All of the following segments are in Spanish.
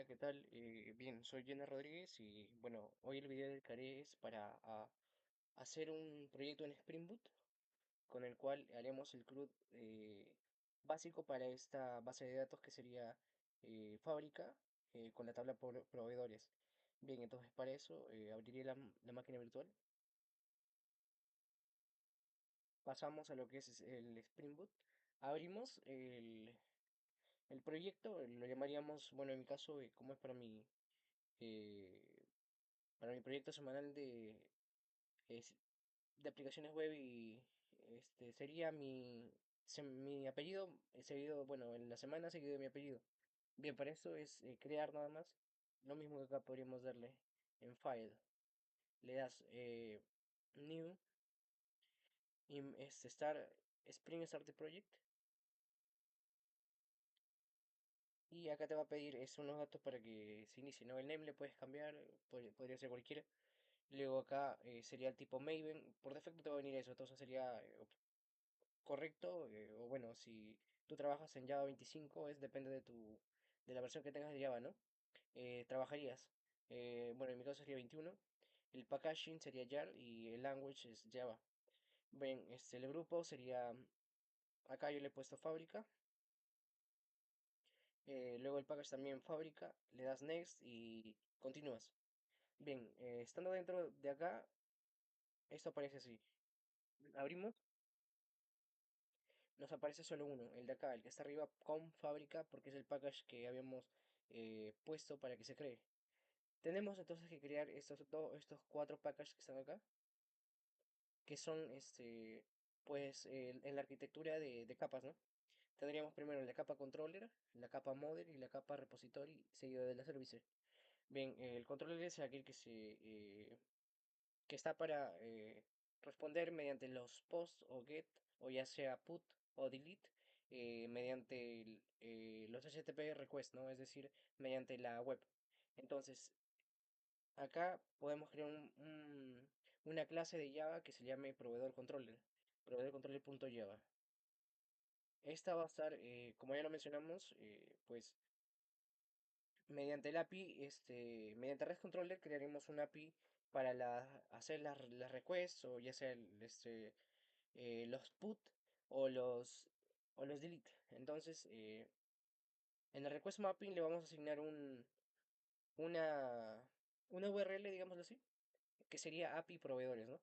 ¿qué tal? Bien, soy Jenna Rodríguez y bueno, hoy el video dedicaré es para hacer un proyecto en Spring Boot con el cual haremos el CRUD básico para esta base de datos que sería fábrica con la tabla proveedores. Bien, entonces para eso abriré la máquina virtual, pasamos a lo que es el Spring Boot, abrimos el proyecto, lo llamaríamos, bueno, en mi caso, como es eh, para mi proyecto semanal es- de aplicaciones web y sería mi apellido seguido, bueno, en la semana seguido de mi apellido. Bien, para eso es crear nada más. Lo mismo que acá podríamos darle en File. Le das New, Spring Start the Project. Y acá te va a pedir unos datos para que se inicie, ¿no? El name le puedes cambiar, podría ser cualquiera. Luego acá sería el tipo Maven. Por defecto te va a venir eso, entonces sería correcto, o bueno, si tú trabajas en Java 25, depende de la versión que tengas de Java, ¿no? Trabajarías, bueno, en mi caso sería 21, el packaging sería YARL y el language es Java. Ven, el grupo sería, acá yo le he puesto fábrica, luego el package también fábrica, le das next y continúas. Bien, estando dentro de acá, esto aparece así. Abrimos, nos aparece solo uno, el de acá, el que está arriba con fábrica, porque es el package que habíamos puesto para que se cree. Tenemos entonces que crear estos cuatro packages que están acá, que son pues en la arquitectura de capas, ¿no? Tendríamos primero la capa controller, la capa model y la capa repository, seguido de la service. Bien, el controller es aquel que está para responder mediante los post o get, o ya sea put o delete, mediante los HTTP requests, ¿no? Es decir, mediante la web. Entonces, acá podemos crear una clase de Java que se llame proveedor controller, proveedor controller.java. Esta va a estar, como ya lo mencionamos, pues mediante el API, mediante REST Controller crearemos un API para hacer las requests o ya sea los put o los delete. Entonces, en el request mapping le vamos a asignar una, una URL, digámoslo así, que sería API proveedores, ¿no?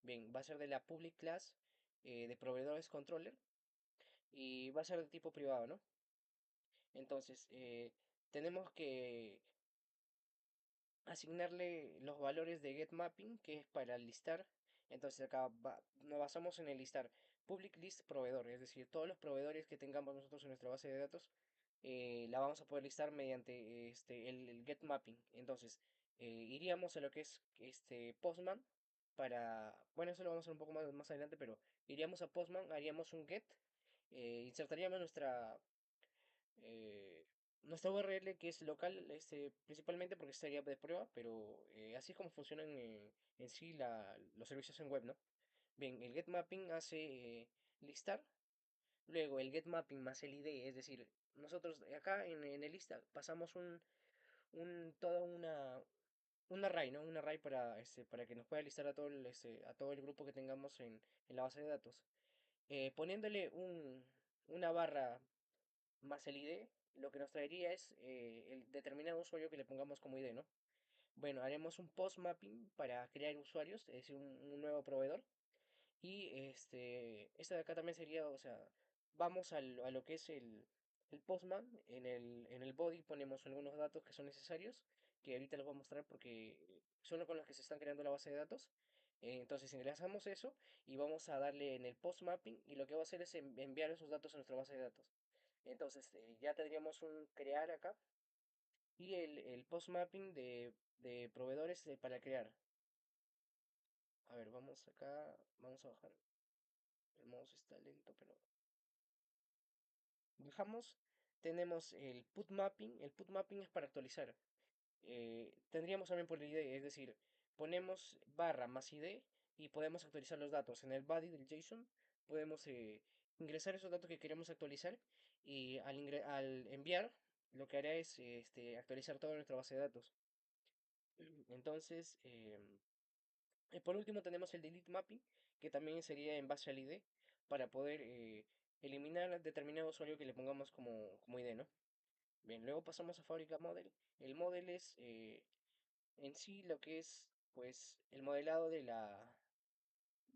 Bien, va a ser de la public class de proveedores controller y va a ser de tipo privado, ¿no? Entonces, tenemos que asignarle los valores de getMapping, que es para listar. Entonces acá nos basamos en el listar public list proveedor, es decir, todos los proveedores que tengamos nosotros en nuestra base de datos, la vamos a poder listar mediante el getMapping. Entonces, iríamos a lo que es Postman para, bueno, eso lo vamos a hacer un poco más adelante, pero iríamos a Postman, haríamos un get, insertaríamos eh, nuestra URL que es local, principalmente porque sería de prueba, pero así es como funcionan en sí los servicios en web, ¿no? Bien, el get mapping hace listar, luego el get mapping más el ID, es decir, nosotros acá en el lista pasamos toda un array, ¿no? Un array para que nos pueda listar a todo el grupo que tengamos en la base de datos. Poniéndole una barra más el ID, lo que nos traería es el determinado usuario que le pongamos como ID, ¿no? Bueno, haremos un post mapping para crear usuarios, es decir, un nuevo proveedor. Y esta de acá también sería, o sea, vamos a lo que es el postman, en el body ponemos algunos datos que son necesarios, que ahorita los voy a mostrar porque son los con los que se están creando la base de datos. Entonces ingresamos eso y vamos a darle en el post mapping y lo que va a hacer es enviar esos datos a nuestra base de datos. Entonces ya tendríamos un crear acá y el post mapping de proveedores para crear. A ver, vamos acá, vamos a bajar. El mouse está lento, pero bajamos. Tenemos el put mapping. El put mapping es para actualizar. Tendríamos también por ID, es decir, ponemos barra más ID y podemos actualizar los datos. En el body del JSON podemos ingresar esos datos que queremos actualizar y al enviar, lo que hará es actualizar toda nuestra base de datos. Entonces, por último tenemos el delete mapping, que también sería en base al ID, para poder eliminar determinado usuario que le pongamos como ID, ¿no? Bien, luego pasamos a fábrica model. El model es en sí lo que es, pues, el modelado de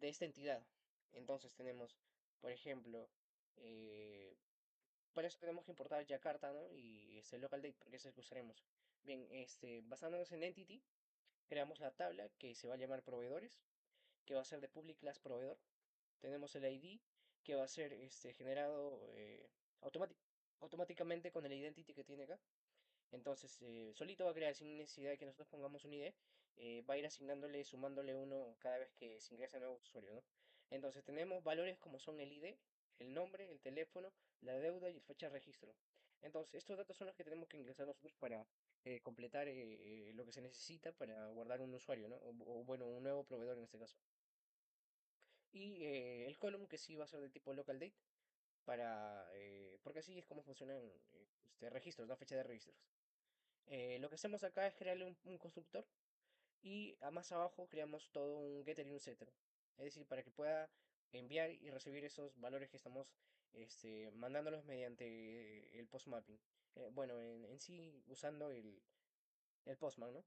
esta entidad. Entonces tenemos, por ejemplo, eh, para eso tenemos que importar Jakarta, ¿no? Y este local date, porque es el que usaremos. Bien, basándonos en entity, creamos la tabla que se va a llamar proveedores, que va a ser de public class proveedor. Tenemos el ID, que va a ser generado automáticamente con el identity que tiene acá. Entonces, solito va a crear sin necesidad de que nosotros pongamos un ID, va a ir asignándole, sumándole uno cada vez que se ingresa un nuevo usuario, ¿no? Entonces, tenemos valores como son el ID, el nombre, el teléfono, la deuda y fecha de registro. Entonces, estos datos son los que tenemos que ingresar nosotros para completar lo que se necesita para guardar un usuario, ¿no? Bueno, un nuevo proveedor en este caso. Y el column que sí va a ser de tipo local date, porque así es como funcionan registros, la fecha de registros. Lo que hacemos acá es crearle un constructor y más abajo creamos todo un getter y un setter. Es decir, para que pueda enviar y recibir esos valores que estamos mandándolos mediante el post mapping. Bueno, en sí usando el postman, ¿no?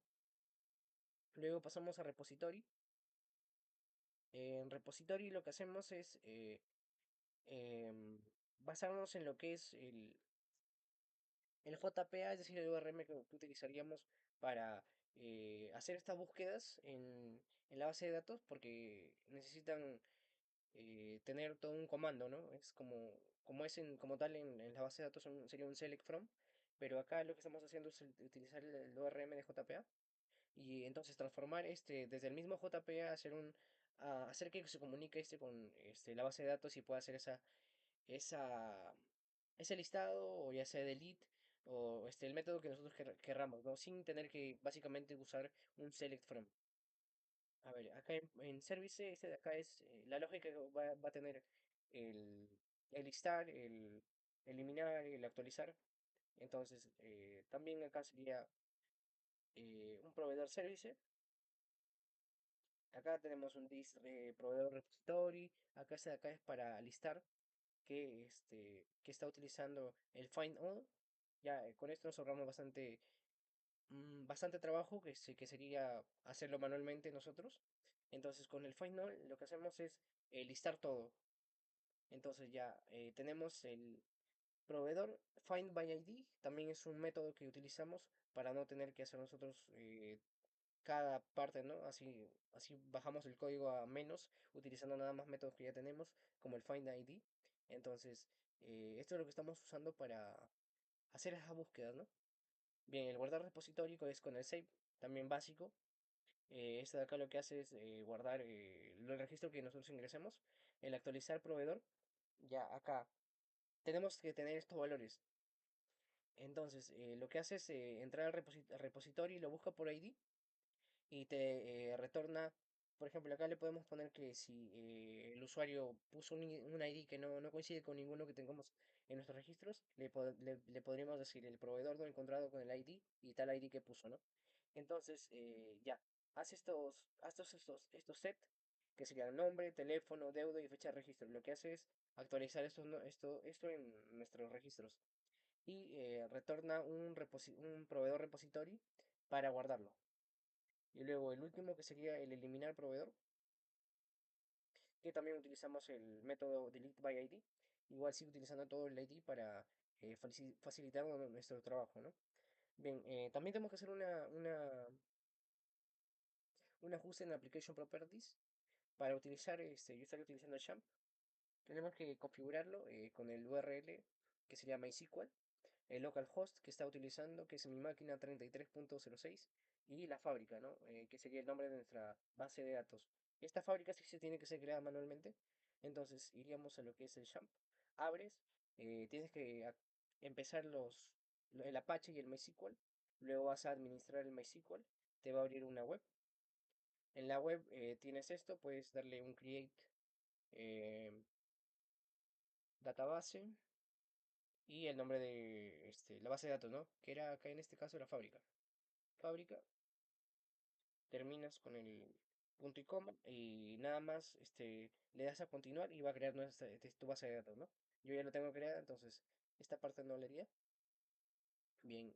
Luego pasamos a repository. En repository lo que hacemos es em, basarnos en lo que es el JPA, es decir, el URM que utilizaríamos para hacer estas búsquedas en la base de datos, porque necesitan tener todo un comando, ¿no? Es como es como tal en la base de datos sería un select from, pero acá lo que estamos haciendo es utilizar el ORM de JPA y entonces transformar desde el mismo JPA hacer que se comunique con la base de datos y pueda hacer esa, ese listado, o ya sea delete, o el método que nosotros querramos, ¿no? Sin tener que básicamente usar un select from. A ver, acá en service, este de acá es la lógica que va a tener el listar, el eliminar, el actualizar. Entonces, también acá sería un proveedor service. Acá tenemos un dist proveedor repository. Acá este de acá es para listar que está utilizando el find all. Ya con esto nos ahorramos bastante trabajo que sería hacerlo manualmente nosotros. Entonces con el find all lo que hacemos es listar todo. Entonces ya tenemos el proveedor find by ID. También es un método que utilizamos para no tener que hacer nosotros cada parte, ¿no? Así bajamos el código a menos, utilizando nada más métodos que ya tenemos, como el find ID. Entonces, esto es lo que estamos usando para hacer esas búsquedas, ¿no? Bien, el guardar repositorio es con el save, también básico. Este de acá lo que hace es guardar el registro que nosotros ingresemos. El actualizar proveedor, ya acá tenemos que tener estos valores. Entonces, lo que hace es entrar al repositorio y lo busca por ID y te retorna, por ejemplo, acá le podemos poner que si el usuario puso un ID que no coincide con ninguno que tengamos en nuestros registros, le podríamos decir el proveedor no encontrado con el ID y tal ID que puso, ¿no? Entonces, ya, estos set, que serían nombre, teléfono, deuda y fecha de registro. Lo que hace es actualizar esto en nuestros registros y retorna un proveedor repository para guardarlo. Y luego el último que sería el eliminar proveedor, que también utilizamos el método delete by ID. Igual sigue utilizando todo el ID para facilitar nuestro trabajo, ¿no? Bien, también tenemos que hacer un ajuste en la Application Properties para utilizar, yo estaría utilizando el champ. Tenemos que configurarlo con el URL que sería MySQL, el localhost que está utilizando, que es mi máquina 33.06, y la fábrica, ¿no? Que sería el nombre de nuestra base de datos. Esta fábrica sí se tiene que ser creada manualmente, entonces iríamos a lo que es el champ. Abres, tienes que empezar el Apache y el MySQL, luego vas a administrar el MySQL, te va a abrir una web. En la web tienes esto, puedes darle un create eh, database y el nombre de la base de datos, ¿no? Que era acá en este caso la fábrica. Fábrica, terminas con el punto y coma y nada más le das a continuar y va a crear tu base de datos, ¿no? Yo ya lo tengo creada, entonces esta parte no le haría. Bien,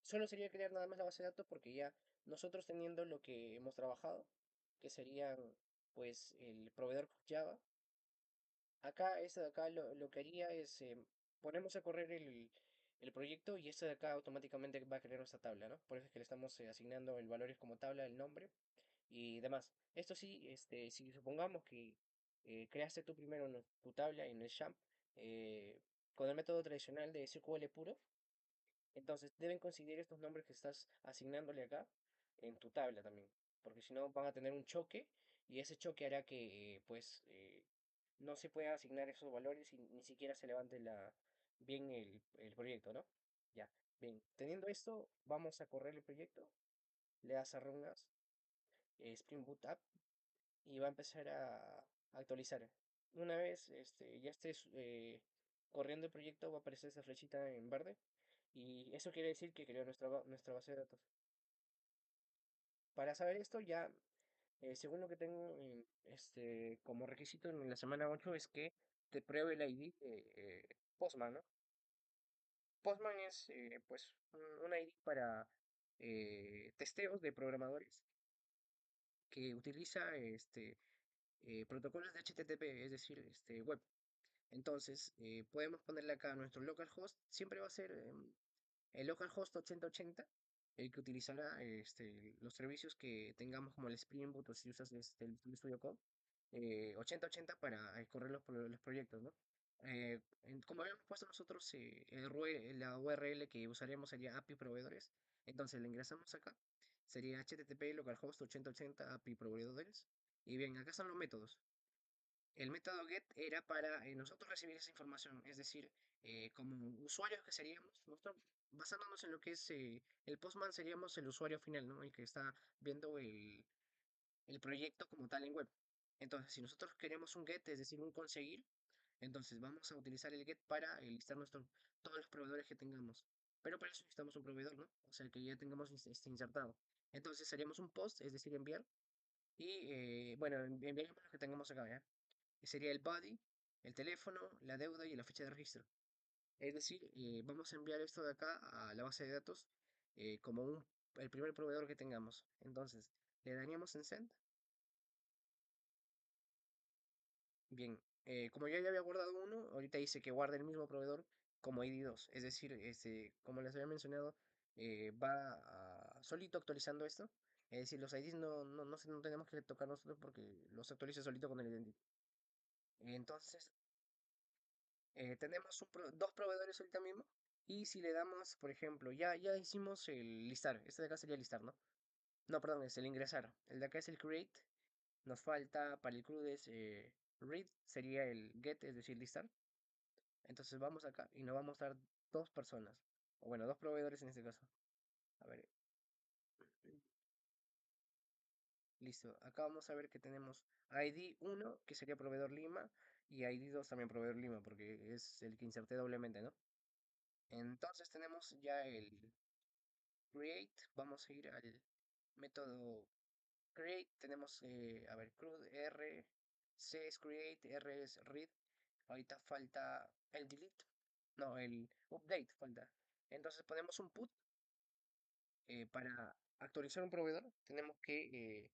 solo sería crear nada más la base de datos porque ya nosotros teniendo lo que hemos trabajado, que serían pues el proveedor Java, acá, esto de acá lo que haría es ponemos a correr el proyecto y esto de acá automáticamente va a crear nuestra tabla, ¿no? Por eso es que le estamos asignando el valores como tabla, el nombre y demás. Esto sí, si supongamos que creaste tú primero tu tabla en el XAMPP con el método tradicional de SQL puro, entonces deben coincidir estos nombres que estás asignándole acá en tu tabla también, porque si no van a tener un choque y ese choque hará que no se pueda asignar esos valores y ni siquiera se levante bien el proyecto, ¿no? Ya, bien, teniendo esto, vamos a correr el proyecto, le das a Run As, Spring Boot App y va a empezar a actualizar. Una vez ya estés corriendo el proyecto, va a aparecer esa flechita en verde y eso quiere decir que creó nuestra base de datos. Para saber esto, ya según lo que tengo como requisito en la semana 8 es que te pruebe el ID de Postman, ¿no? Postman es pues un ID para testeos de programadores que utiliza protocolos de HTTP, es decir, web. Entonces, podemos ponerle acá nuestro localhost, siempre va a ser el localhost 8080, el que utilizará los servicios que tengamos como el Spring Boot o si usas el Visual Studio Code, 8080 para correr los proyectos, ¿no? Como habíamos puesto nosotros, la URL que usaremos sería API proveedores, entonces le ingresamos acá, sería HTTP localhost 8080 API proveedores, y bien, acá están los métodos. El método get era para nosotros recibir esa información, es decir, como usuarios que seríamos, nosotros basándonos en lo que es el postman seríamos el usuario final, ¿no? El que está viendo el proyecto como tal en web. Entonces, si nosotros queremos un get, es decir, un conseguir, entonces vamos a utilizar el get para listar todos los proveedores que tengamos. Pero para eso necesitamos un proveedor, ¿no? O sea, que ya tengamos insertado. Entonces, haríamos un post, es decir, enviar, y bueno, enviaremos lo que tengamos acá, ¿ya? Que sería el body, el teléfono, la deuda y la fecha de registro. Es decir, vamos a enviar esto de acá a la base de datos como el primer proveedor que tengamos. Entonces, le daríamos en send. Bien, como yo ya había guardado uno, ahorita dice que guarde el mismo proveedor como ID2. Es decir, como les había mencionado, va solito actualizando esto. Es decir, los IDs no tenemos que tocar nosotros porque los actualiza solito con el identity. Entonces, tenemos dos proveedores ahorita mismo. Y si le damos, por ejemplo, ya hicimos el listar. Este de acá sería listar, ¿no? No, perdón, es el ingresar. El de acá es el create. Nos falta para el CRUD es read, sería el get, es decir, listar. Entonces vamos acá y nos va a mostrar dos personas. O bueno, dos proveedores en este caso. A ver, listo. Acá vamos a ver que tenemos ID 1, que sería proveedor Lima, y ID 2 también proveedor Lima, porque es el que inserté doblemente, ¿no? Entonces tenemos ya el create, vamos a ir al método create, tenemos, a ver, CRUD R, C es create, R es read, ahorita falta el delete, no, el update falta. Entonces ponemos un put, para actualizar un proveedor, tenemos que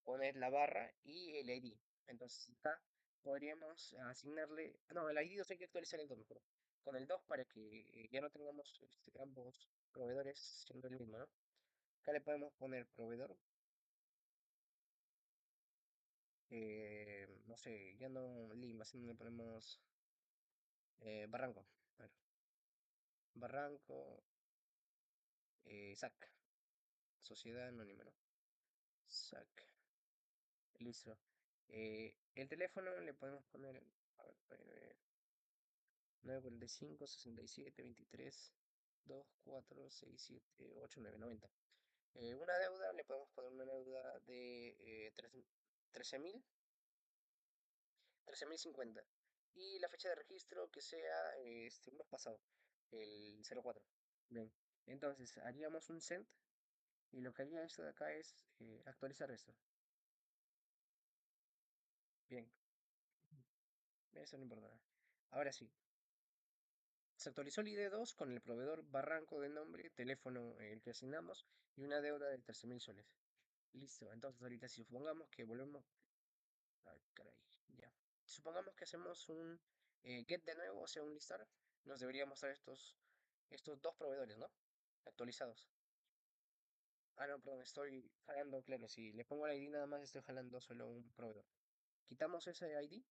poner la barra y el ID. Entonces acá podríamos asignarle, no, el ID 2 hay que actualizar el 2 mejor, con el 2 para que ya no tengamos ambos proveedores siendo el mismo, ¿no? Acá le podemos poner proveedor, no sé, ya no Lima, sino le ponemos Barranco. A ver, Barranco, SAC, Sociedad Anónima, ¿no? SAC, listo. El teléfono le podemos poner, a ver, 945-67-23-2467-8990. Una deuda, le podemos poner una deuda de 13.000, 13.050. y la fecha de registro que sea un mes pasado, el 04. Bien, entonces haríamos un send y lo que haría esto de acá es actualizar esto. Bien, eso no importa nada. Ahora sí, se actualizó el ID2 con el proveedor Barranco de nombre, teléfono el que asignamos y una deuda de 13.000 soles. Listo, entonces ahorita si supongamos que volvemos. Ay, caray, ya. Supongamos que hacemos un get de nuevo, o sea, un listar, nos debería mostrar estos dos proveedores, ¿no? Actualizados. Ah, no, perdón, estoy jalando, claro, si le pongo el ID nada más estoy jalando solo un proveedor. Quitamos ese ID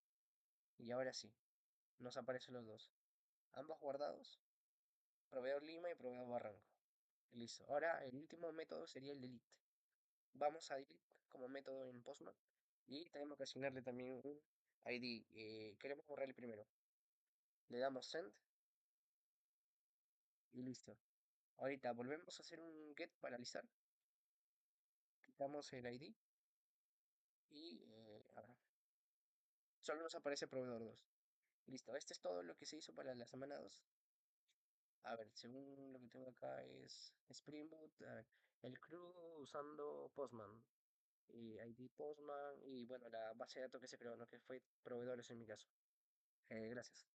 y ahora sí, nos aparecen los dos. Ambos guardados, proveedor Lima y proveedor Barranco. Listo. Ahora el último método sería el delete. Vamos a delete como método en Postman y tenemos que asignarle también un ID. Queremos borrar el primero. Le damos send y listo. Ahorita volvemos a hacer un get para listar. Quitamos el ID y ahora solo nos aparece proveedor 2. Listo, este es todo lo que se hizo para la semana 2. A ver, según lo que tengo acá es Spring Boot, a ver, el crew usando Postman y ID Postman y bueno, la base de datos que se creó, ¿no? Que fue proveedores en mi caso. Gracias.